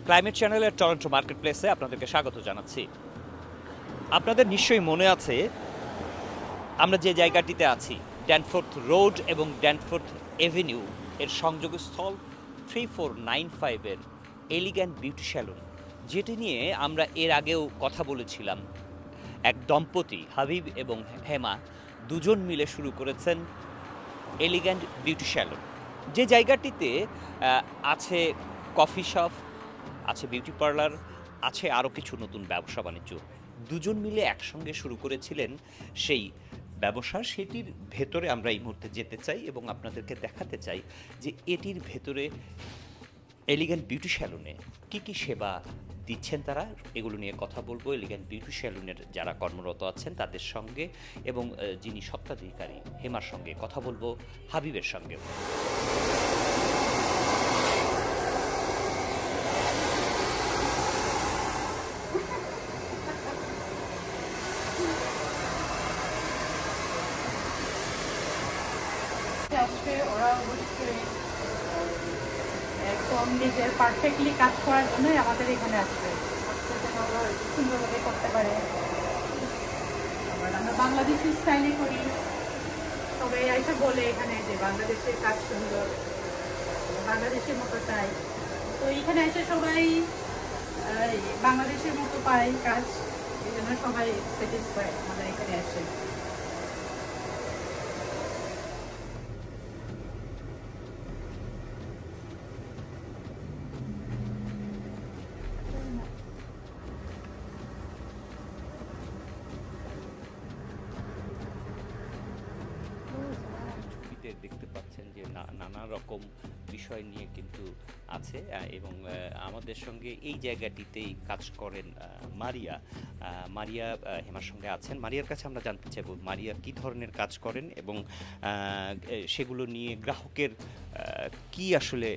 Climate চ্যানেলের Toronto market প্লেসে আপনাদেরকে স্বাগত জানাচ্ছি। আপনাদের নিশ্চয়ই মনে আছে আমরা যে জায়গাটিতে আছি, ড্যানফোর্থ রোড এবং ড্যানফোর্থ এভিনিউ এর সংযোগস্থল 3495-এর এলিগ্যান্ট বিউটি স্যালুন, যেটি নিয়ে আমরা এর আগেও কথা বলেছিলাম। এক দম্পতি হাবিব এবং হেমা দুজন মিলে শুরু করেছেন এলিগ্যান্ট বিউটি স্যালুন, যে জায়গাটিতে আছে কফি শপ, আছে বিউটি পার্লার, আছে আরও কিছু নতুন ব্যবসা বাণিজ্য। দুজন মিলে একসঙ্গে শুরু করেছিলেন সেই ব্যবসা। সেটির ভেতরে আমরা এই মুহূর্তে যেতে চাই এবং আপনাদেরকে দেখাতে চাই যে এটির ভেতরে এলিগ্যান্ট বিউটি স্যালুনে কী কী সেবা দিচ্ছেন তারা। এগুলো নিয়ে কথা বলবো এলিগ্যান্ট বিউটি স্যালুনের যারা কর্মরত আছেন তাদের সঙ্গে, এবং যিনি স্বত্বাধিকারী হেমার সঙ্গে কথা বলবো, হাবিবের সঙ্গেও। ওরা অবশ্যই একদম নিজের পারফেক্টলি কাজ করার জন্যই আমাদের এখানে আসবে, সুন্দরভাবে করতে পারে। আবার আমরা বাংলাদেশি স্টাইলে করি, সবাই এসে বলে এখানে যে বাংলাদেশের কাজ সুন্দর, বাংলাদেশের মতো চাই। তো এখানে এসে সবাই বাংলাদেশের মতো পায় কাজ, এই জন্য সবাই স্যাটিসফাই আমাদের এখানে আসে। দেখতে পাচ্ছেন যে নানা রকম বিষয় নিয়ে কিন্তু আছে, এবং আমাদের সঙ্গে এই জায়গাটিতেই কাজ করেন মারিয়া হেমার সঙ্গে আছেন। মারিয়ার কাছে আমরা জানতে চাইব মারিয়া কী ধরনের কাজ করেন এবং সেগুলো নিয়ে গ্রাহকের কি আসলে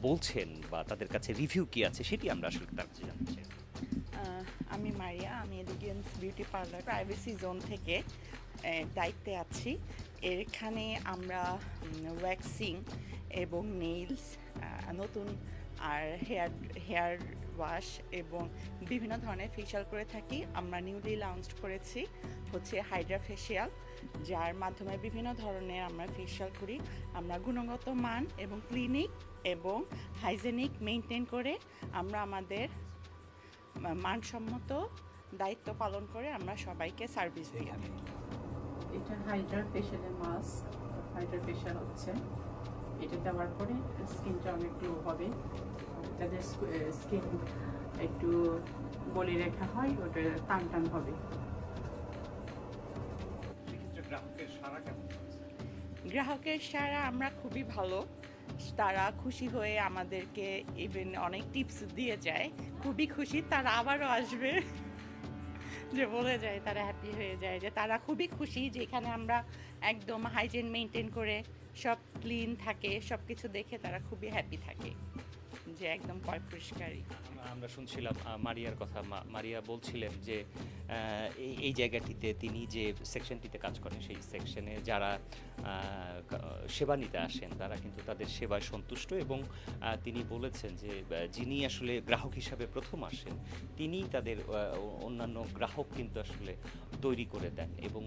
বলছেন বা তাদের কাছে রিভিউ কি আছে, সেটি আমরা আসলে তার কাছে জানতে চাই। আমি মারিয়া, আমি elegance beauty parlour privacy zone থেকে দায়িত্বে আছি। এখানে আমরা ওয়্যাক্সিং এবং নেইলস, নতুন আর হেয়ার ওয়াশ এবং বিভিন্ন ধরনের ফেশিয়াল করে থাকি। আমরা নিউলি লঞ্চ করেছি হচ্ছে হাইড্রা ফেশিয়াল, যার মাধ্যমে বিভিন্ন ধরনের আমরা ফেশিয়াল করি। আমরা গুণগত মান এবং ক্লিনিক এবং হাইজেনিক মেনটেন করে আমরা আমাদের মানসম্মত দায়িত্ব পালন করে আমরা সবাইকে সার্ভিস দিয়ে থাকি। এটা হাইড্রা ফেশিয়ালের মাস্ক, হাইড্রা ফেশিয়াল হচ্ছে এটা দেওয়ার পরে স্কিনটা অনেক গ্লো হবে। যাদের স্কিন একটু বলি রেখা হয় ওটা টান টান হবে। গ্রাহকের সাড়া আমরা খুবই ভালো, তারা খুশি হয়ে আমাদেরকে ইভেন অনেক টিপস দিয়ে যায়। খুবই খুশি, তারা আবারও আসবে, যে বলে যায় তারা হ্যাপি হয়ে যায়, যে তারা খুবই খুশি যে এখানে আমরা একদম হাইজিন মেনটেন করে সব ক্লিন থাকে, সব কিছু দেখে তারা খুবই হ্যাপি থাকে যে একদম পরিষ্কারই। আমরা শুনছিলাম মারিয়ার কথা। মারিয়া বলছিলেন যে এই জায়গাটিতে তিনি যে সেকশনটিতে কাজ করেন সেই সেকশনে যারা সেবা নিতে আসেন তারা কিন্তু তাদের সেবায় সন্তুষ্ট, এবং তিনি বলেছেন যে যিনি আসলে গ্রাহক হিসাবে প্রথম আসেন তিনি তাদের অন্যান্য গ্রাহক কিন্তু আসলে তৈরি করে দেন। এবং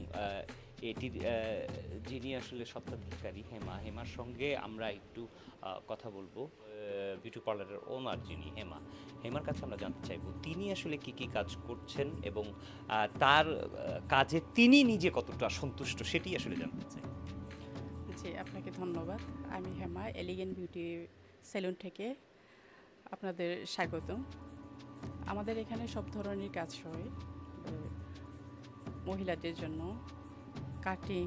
এটির যিনি আসলে স্বত্বাধিকারী হেমার সঙ্গে আমরা একটু কথা বলবো। বিউটি পার্লারের ওনার যিনি হেমার কাছে আমরা জানতে চাইবো তিনি আসলে কি কি কাজ করছেন এবং তার কাজে তিনি নিজে কতটা সন্তুষ্ট সেটি আসলে জানতে চাই। জি, আপনাকে ধন্যবাদ। আমি হেমা, এলিগেন্ট বিউটি সেলুন থেকে আপনাদের স্বাগত। আমাদের এখানে সব ধরনের কাজ হয় মহিলাদের জন্য, কাটিং,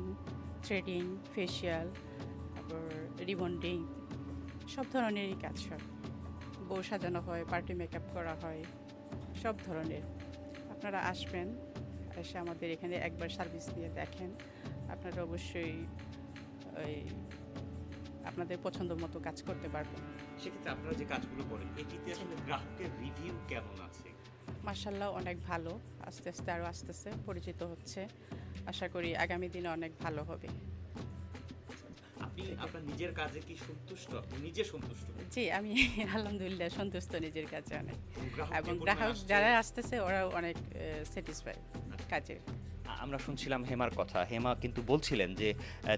থ্রেডিং, ফেশিয়াল, তারপর রিবন্ডিং, সব ধরনেরই কাজ হয়। বউ সাজানো হয়, পার্টি মেকআপ করা হয়, সব ধরনের। আপনারা আসবেন, এসে আমাদের এখানে একবার সার্ভিস নিয়ে দেখেন, আপনারা অবশ্যই আপনাদের পছন্দ মতো কাজ করতে পারবেন। সেক্ষেত্রে আপনারা যে কাজগুলো করেন এটিতে আসলে গ্রাহকের রিভিউ কেমন আছে? মাশাআল্লাহ অনেক ভালো, আস্তে আস্তে আরও আসতেছে, পরিচিত হচ্ছে। আশা করি আগামী দিনে অনেক ভালো হবে। আপনি আপনার নিজের কাজে কি সন্তুষ্ট? আপনি নিজে সন্তুষ্ট? জি, আমি আলহামদুলিল্লাহ সন্তুষ্ট নিজের কাছে অনেক, এবং যে গ্রাহক পরিমাণ যারা আসতেছে ওরাও অনেক স্যাটিসফাই কাজে। আমরা শুনছিলাম হেমার কথা। হেমা কিন্তু বলছিলেন যে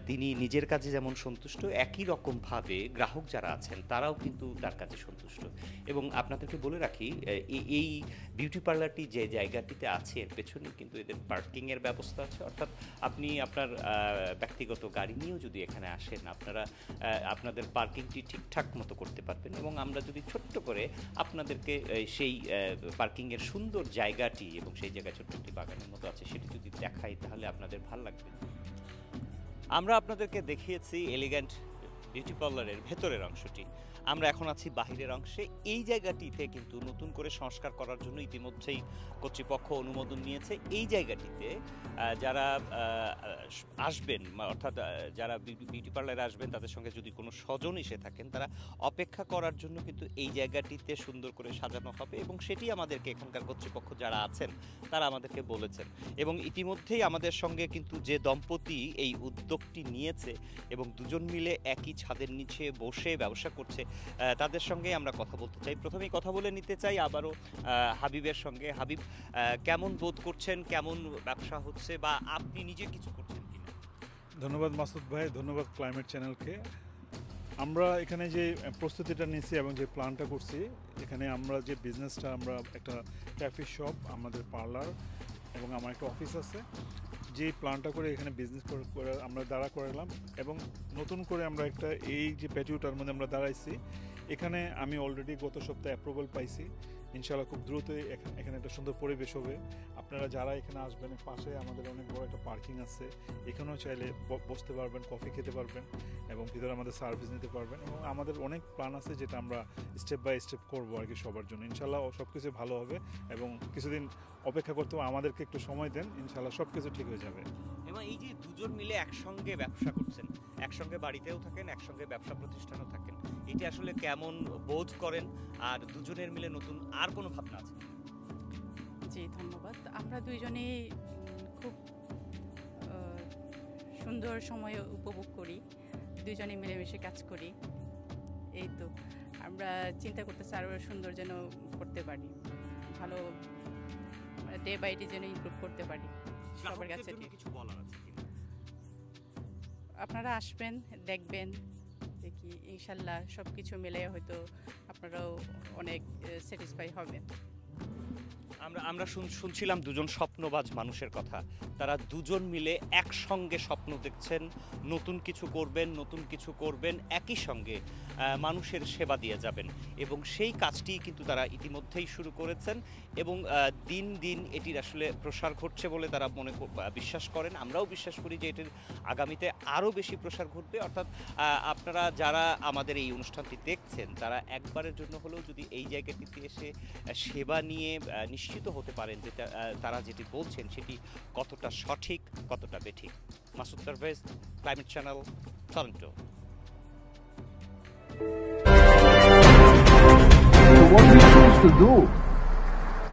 তিনি নিজের কাজে যেমন সন্তুষ্ট, একই রকমভাবে গ্রাহক যারা আছেন তারাও কিন্তু তার কাছে সন্তুষ্ট। এবং আপনাদেরকে বলে রাখি, এই বিউটি পার্লারটি যে জায়গাটিতে আছে এর পেছনে কিন্তু এদের পার্কিংয়ের ব্যবস্থা আছে। অর্থাৎ আপনি আপনার ব্যক্তিগত গাড়ি নিয়েও যদি এখানে আসেন, আপনারা আপনাদের পার্কিংটি ঠিকঠাক মতো করতে পারবেন। এবং আমরা যদি ছোট্ট করে আপনাদেরকে সেই পার্কিংয়ের সুন্দর জায়গাটি এবং সেই জায়গায় ছোট্ট একটি বাগানের মতো আছে সেটি যদি দেখাই তাহলে আপনাদের ভালো লাগবে। আমরা আপনাদেরকে দেখিয়েছি এলিগ্যান্ট বিউটি পার্লারের ভেতরের অংশটি। আমরা এখন আছি বাহিরের অংশে। এই জায়গাটিতে কিন্তু নতুন করে সংস্কার করার জন্য ইতিমধ্যেই কর্তৃপক্ষ অনুমোদন নিয়েছে। এই জায়গাটিতে যারা আসবেন, অর্থাৎ যারা বিউটি পার্লারে আসবেন তাদের সঙ্গে যদি কোনো স্বজন এসে থাকেন, তারা অপেক্ষা করার জন্য কিন্তু এই জায়গাটিতে সুন্দর করে সাজানো হবে। এবং সেটি আমাদেরকে এখানকার কর্তৃপক্ষ যারা আছেন তারা আমাদেরকে বলেছেন। এবং ইতিমধ্যেই আমাদের সঙ্গে কিন্তু যে দম্পতি এই উদ্যোগটি নিয়েছে এবং দুজন মিলে একই ছাদের নিচে বসে ব্যবসা করছে, তাদের সঙ্গে আমরা কথা বলতে চাই। প্রথমেই কথা বলে নিতে চাই আবারও হাবিবের সঙ্গে। হাবিব, কেমন বোধ করছেন? কেমন ব্যবসা হচ্ছে, বা আপনি নিজে কিছু করছেন কিনা? ধন্যবাদ মাসুদ ভাই, ধন্যবাদ ক্লাইমেট চ্যানেলকে। আমরা এখানে যে প্রস্তুতিটা নিয়েছি এবং যে প্ল্যানটা করছি, এখানে আমরা যে বিজনেসটা, আমরা একটা ক্যাফে শপ, আমাদের পার্লার এবং আমার একটা অফিস আছে, যে প্ল্যানটা করে এখানে বিজনেস করে আমরা দাঁড়া করালাম। এবং নতুন করে আমরা একটা এই যে প্যাটিওটার মধ্যে আমরা দাঁড়াইছি, এখানে আমি অলরেডি গত সপ্তাহে অ্যাপ্রুভাল পাইছি। ইনশাআল্লাহ খুব দ্রুতই এখানে একটা সুন্দর পরিবেশ হবে। আপনারা যারা এখানে আসবেন, পাশে আমাদের অনেক বড় একটা পার্কিং আছে, এখানেও চাইলে বসতে পারবেন, কফি খেতে পারবেন এবং ভিতরে আমাদের সার্ভিস নিতে পারবেন। এবং আমাদের অনেক প্ল্যান আছে যেটা আমরা স্টেপ বাই স্টেপ করবো আর কি সবার জন্য। ইনশাআল্লাহ সব কিছু ভালো হবে এবং কিছুদিন অপেক্ষা করতে হবে, আমাদেরকে একটু সময় দেন, ইনশাআল্লাহ সব কিছু ঠিক হয়ে যাবে। এবং এই যে দুজন মিলে একসঙ্গে ব্যবসা করছেন, একসঙ্গে বাড়িতেও থাকেন, একসঙ্গে ব্যবসা প্রতিষ্ঠানও থাকেন, এটি আসলে কেমন বোধ করেন? আর দুজনের মিলে নতুন আর কোনো ভাবনা আছে? জি, ধন্যবাদ। আমরা দুইজনেই খুব সুন্দর সময় উপভোগ করি, দুইজনে মিলেমিশে কাজ করি। এই তো আমরা চিন্তা করতেছি আরও সুন্দর যেন করতে পারি, ভালো ডে বাই ডে যেন ইমপ্রুভ করতে পারি সবার কাছে। কিছু বলার আছে কিনা? আপনারা আসবেন, দেখবেন, দেখি ইনশাল্লাহ সব কিছু মিলে হয়তো আপনারাও অনেক স্যাটিসফাই হবেন। আমরা শুনছিলাম দুজন স্বপ্নবাজ মানুষের কথা। তারা দুজন মিলে একসঙ্গে স্বপ্ন দেখছেন, নতুন কিছু করবেন, একই সঙ্গে মানুষের সেবা দিয়ে যাবেন। এবং সেই কাজটি কিন্তু তারা ইতিমধ্যেই শুরু করেছেন এবং দিন দিন এটির আসলে প্রসার ঘটছে বলে তারা বিশ্বাস করেন। আমরাও বিশ্বাস করি যে এটির আগামীতে আরও বেশি প্রসার ঘটবে। অর্থাৎ আপনারা যারা আমাদের এই অনুষ্ঠানটি দেখছেন, তারা একবারের জন্য হলেও যদি এই জায়গাটিতে এসে সেবা নিয়ে নিশ্চিত হতে পারেন যে তারা যেটি বলছেন সেটি কতটা সঠিক, কতটা বেঠিক। Masud Parvez, climate channel, Toronto. So what do you choose to do?